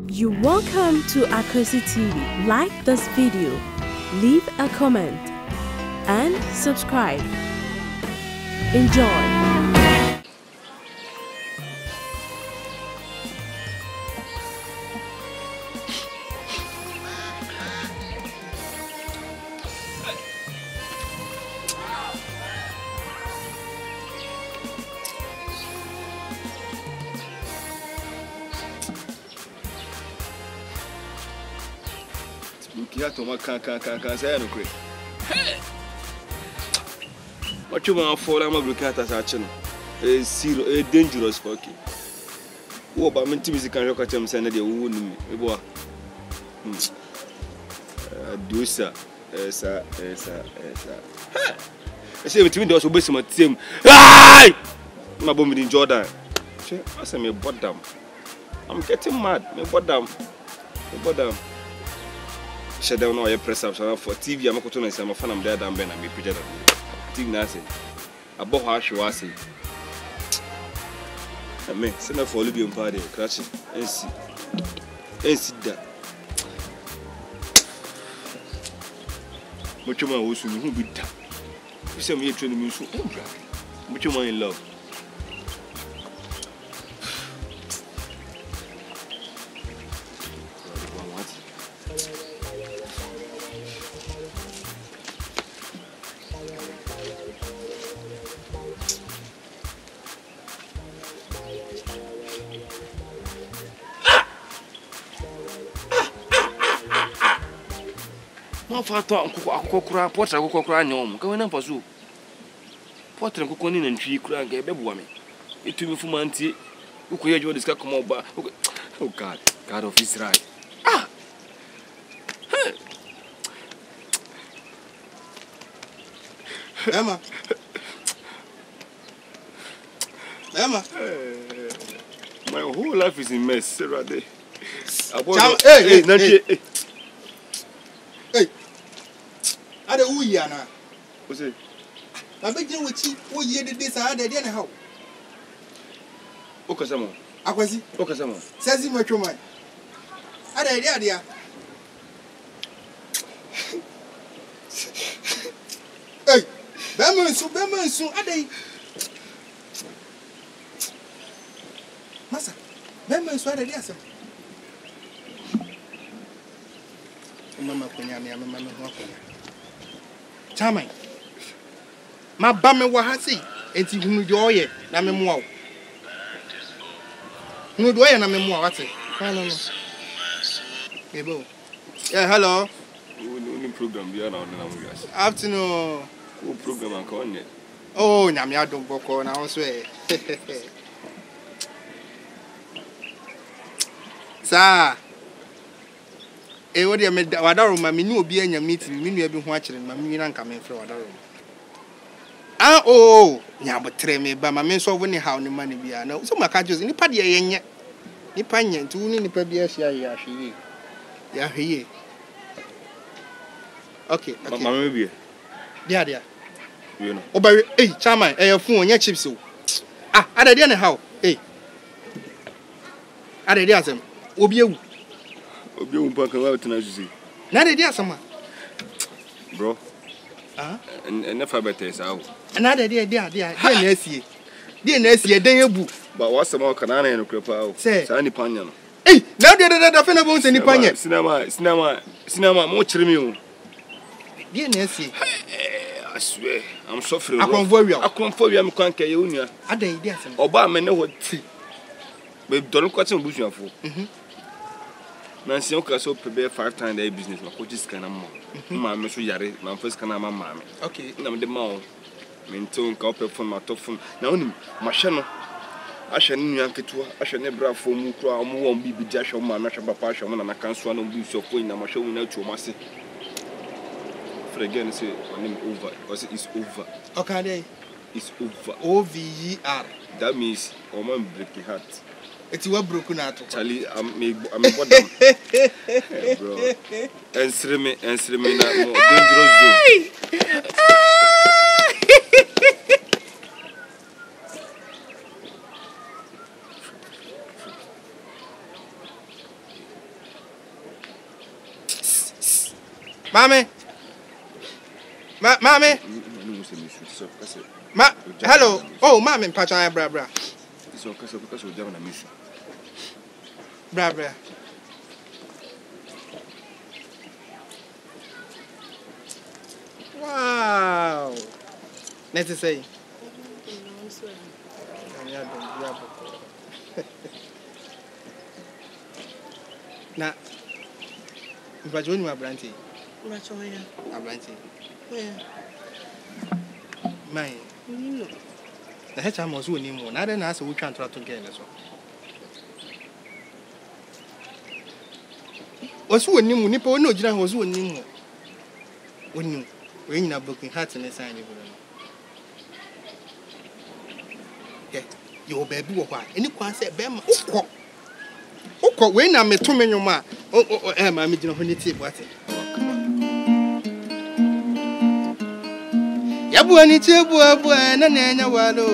You're welcome to AKWASI TV. Like this video, leave a comment, and subscribe. Enjoy. You have to make can say no quick. Machoman fall am look at as action. A dangerous fucking. Wo ba me ntimi kan yoka chem say na de wo nimi. E bo. Dosa esa. I say me ntimi do so be some team. Ai! My bomb in Jordan. Say I say me bottom. I'm getting mad. Me bottom. Shut down all your press ups for TV. I'm going to say, I'm a fan of that. I'm going to be pictured. TV Nasi. About how she was. I mean, send her for Libyan party, crashing and see that. Machoman was who be that. You say me training me so Machoman in love. No fatto ancora porta ancora nyom ka wena paso porta ancora ni na ntwi kura ga bebuwa me etumi fumantie ukoye jo diska come oba oh god of Israel Emma my whole life is in mess Saturday hey Ada uyi ana. What's it? Na be je wuchi, wo ye de sa ada de na hawo. Okasamo. AKWASI. Okasamo. Sezi Machoman. Ada de ada ya. Hey, be mansu ada yi. Masa, be mansu ada de asem. Mama kunya me mama me ho kunya. Chairman. Ma ba me wa ha sei enti hunu de oye na me mo awo. Hunu de oye na me mo awo ate. No. Ebo. Yeah, hello. Only program we are now na mo yas. Afternoon. Who program an ka onye? Oh, nyame adom boko na won so e. Sa what do you mean? Wadaro, my menu be in your meeting, menu be watching, my menu and coming from Wadaro. Ah, oh, yeah, but tell me, but my men saw when how the money be. No, so my catches in the paddy, yet. Nipanian, 2 in the PBS, yeah, he. Okay, Mamma be. Yeah. You know. Oh, by hey, Chairman, a phone, your chips. Ah, I didn't know how. Hey, I did them. Obi. Obi umpaka wa tena juzi. Na de dia sama. Bro. And never better sao. Na de dia na asie. Dia na asie den ebu. But what's the more kanana no krepa o. Sa ni panya no. Eh, na de fe na bo se ni panya. Cinema mo chire mi o. Dia na asie. I swear, I'm suffering. Akonfo wi am kwan ka ye onua. Adan dia sama. Oba me ne ho ti. Be don kwatin busuafo. Nancy okay so prepare 5 times their business my coach is kana mo ma so yare ma first kana ma me okay na me de ma o me nton ka opefon ma tofon na onim ma hye no ahye ne nuan ketua ahye ne brafo mu kro am wo bibi di ahye ma na hye papa ahye mo na kanso na bu so ko na ma hye wo na atu ma se for again say my name over because it's over okay it's over over that means o man break the heart. It's what broken out. Charlie, I'm bottom. Bro. Answer me na more dangerous zone. Mame. Mame. Hello. Oh, mame, pacha bra. So because we have a mission. Bra. Wow. Let's say. Na. But when you are brandy. Machoman. Brandy. Yeah. Mine. No. The head time was winning more. Now then, I said we can't try to get as well. Was winning, Nippo, no, Jan was winning more. When you are booking hats and a sign, your baby, why? Any one said, Bam, oh, when I'm a 2 million ma. Oh, I'm a medium when it's what it. Yabuani Chibu, and Nana Wado,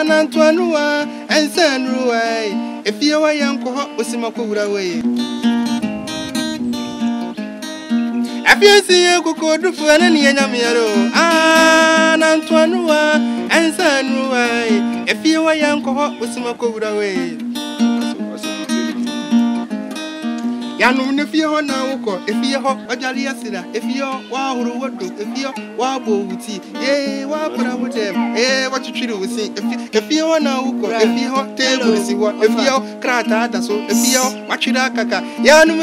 Antoinua, and San Ruai. If you are young, was in Makura way. If you see a cocoa for any Yamiaro, Antoinua, and San Ruai. If you are young, was in Makura way. Yanu, if you are now, if you are Ajalia Sida, if you are Wahuru, if you are Wabo, eh, what with them, eh, what you treat with see, if you are now, if you are table, if you are Krata, so if you are Machidaka, Yanu,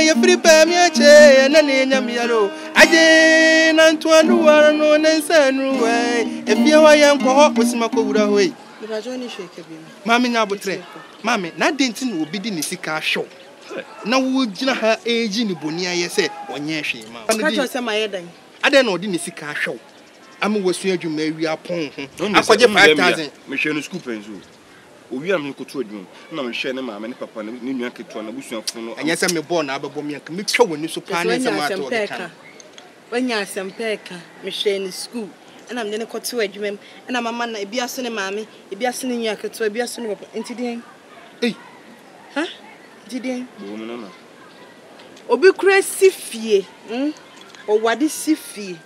you prepare me a chair and a Yamiaro, again, Antoinua, no, and San Ruay, if you are young, with Makura way. Mammy, now, but Mammy, not dancing will be the Nisika show. Now would you her age in the Bonia? Yes, 1 year she. I don't know, didn't see car show. I'm was here to marry upon him. I forget 5,000. Michelle Scoop and Zoo. We are not to do. No, Michelle, mamma, and papa, and New York to an abusive phone. And yes, I'm a born Ababomi and make sure when you supply some when you are some pecker, Michelle school. And I'm then a cut to a dream, and I'm a man, a biasin and mammy, a biasin in your cut to a biasin into the eh? Huh? Didn't Obi crazy fee, or what is Siffy?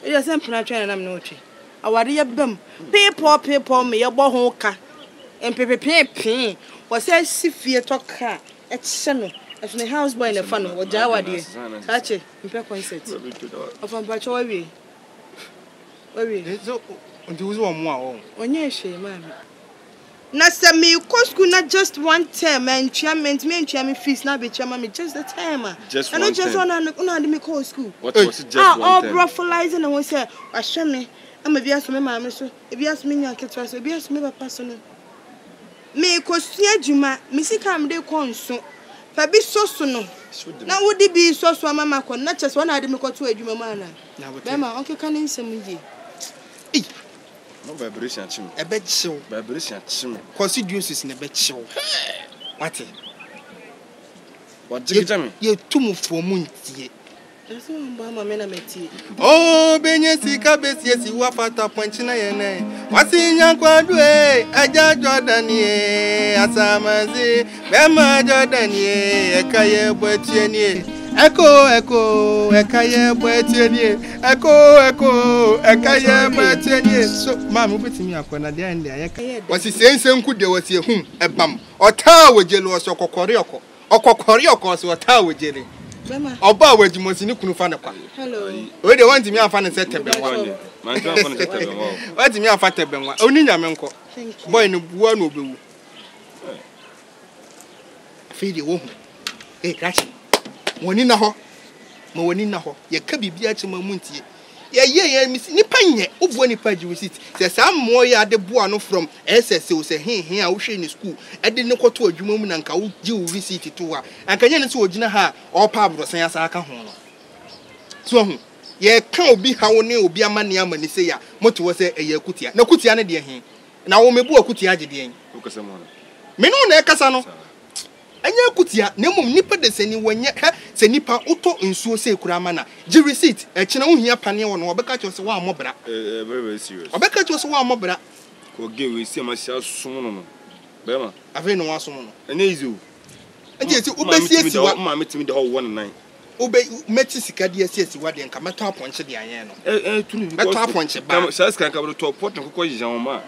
It doesn't pronounce and I'm not. I want your bum. Pay me your bohoka and pay. What says Siffy talk car at Sano as the houseboy in the funnel or Jawa dear. Catch it in Peconsett. Of a battery. Where is it? Do one more. On your shame, man. Nasa me cost not just 1 term and chairman me fees now be chairman just the term. Just I don't just on me call school. What was it just all brothalizing and we say, I shall me. I'm a bias me, mamma, so if you ask me, I can trust a bias me personal. Me cost Juma, Missy Cam de Conso. Fabi so soon. Now would it be so mamma, not just one item to a Juma manner. Now, Bema, Uncle Canning some ye. No vibration, a bed show, vibration, constituencies in a bed show. What did you tell me? You're too much for moon. Oh, Benyasika, yes, you are fat up punching a what's in your quadway? I judge Jordanie, Asamazi, Bema Jordanie, a Kaye Boetienne. Echo, Ekaye Boetienne, Echo, Ekaye Boetienne. So, Mamma, put me up when I did there. What's he saying? Some could there was a whom, a bum, or tower jealous or Cocorioko, or Cocorioko, or tower jelly. Or bow with Monsignor Kunufana. Hello. Where they want me a fan and set them one. What's me a fatter than one? Only Yamanco. Boy, no one will be. Feed you, eh, catch. One in a ho, one in a ho, ye can be beer to my munty. Yeah, Miss Nipanye, Boa Nipa Gye visit. Says some more ya the buano from SSO, say, hey, I wish in school. I didn't go to a woman and cow, you visit to her. And can you so Jina or Pablo says I can hold. So, ye can't be how new be a man, Yamani say, what was a Yakutia, no Kutiana dear him. Now, me Boa Kutia dear. Look at someone. Menon Casano. And you could ya, no nipper the same when yet say nipper auto in so say Kuramana. Gye receipt, a chino here panny on or Becca was one mobra. Very serious. Or Becca was one mobra. Go give we see myself soon. Bema, I've been one soon. And easy. And yes, you will see mammy to me the whole 1 night. Ube meti sika de asiasi wade nka meto aponche de ayen no. Tunu bi. Meto aponche ba. Sas kan ka bro to pot nkoko yijan ma.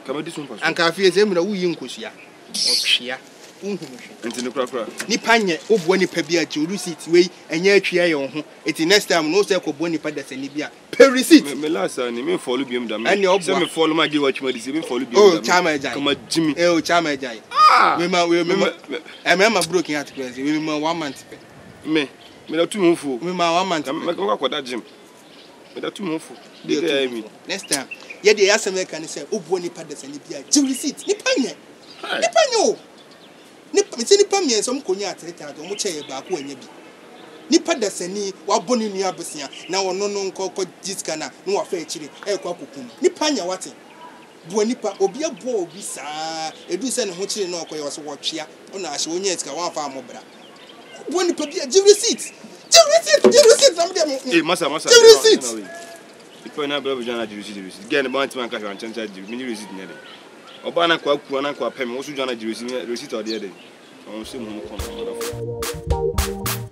Ka me di so mpa so. Anka afie ze mu na wuyi nkosua. Otwea. Unhunu. Enti ne kura. Nipa nye obo nipa bi a je receipt we enye atwea ye ho. Eti next time no say ko bo nipa da sani bi a. Per receipt. Me last ni me follow bi em da me. Say me follow ma gi watch ma di say me follow bi. Oh, chama ejai. Kama Jimmy. Oh, chama ejai. We ma broken heart crazy. We ma 1 month. Me da tu me fu. We ma 1 month. Me ko kwada gym. Me da tu me fu. Next time. Ye dey asem kan say obo nipa da sani bi a. Je receipt. Nipa nye. Nipa nye o. Nipa mi enso mkonya atreta do mo cheye ba ko anya bi. Nipa da sani wa boni nua besia na wono no nkoko jiska na no wa fa ekire e kwa kokun. Nipa nya wate. Boa nipa obi abo obi saa edu se ne ho kire na okoye so wotwea ona ahye onye etika wa fa amobra. Boa nipa bi a give receipt. Give receipt am dem. Masa. Give receipt. Ipo na bra bujana give receipt. Get the bank man ka hwan chancha give me receipt ne de. Oba na kwa ku na kwa pem wo so jana give receipt o de de. On se mu ko na.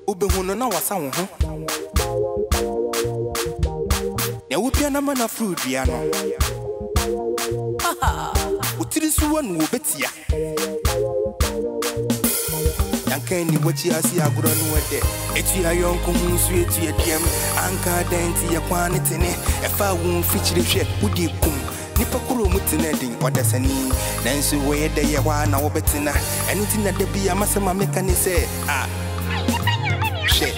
Obehuno na wasa wo ho. Ya wo pia na mana fruit bia no. Utiri suwa no betia. Yankan ni wachi asi aguro no wede. Eti ayonko hu su eti ediem. Anka denti ya kwane tene. Efa wo fichire hwe udi kum. Nipa kuro mutene din wadasani. Nansu we de ye wa na wo betina. Enu ti na de bia masema meka ni se shit.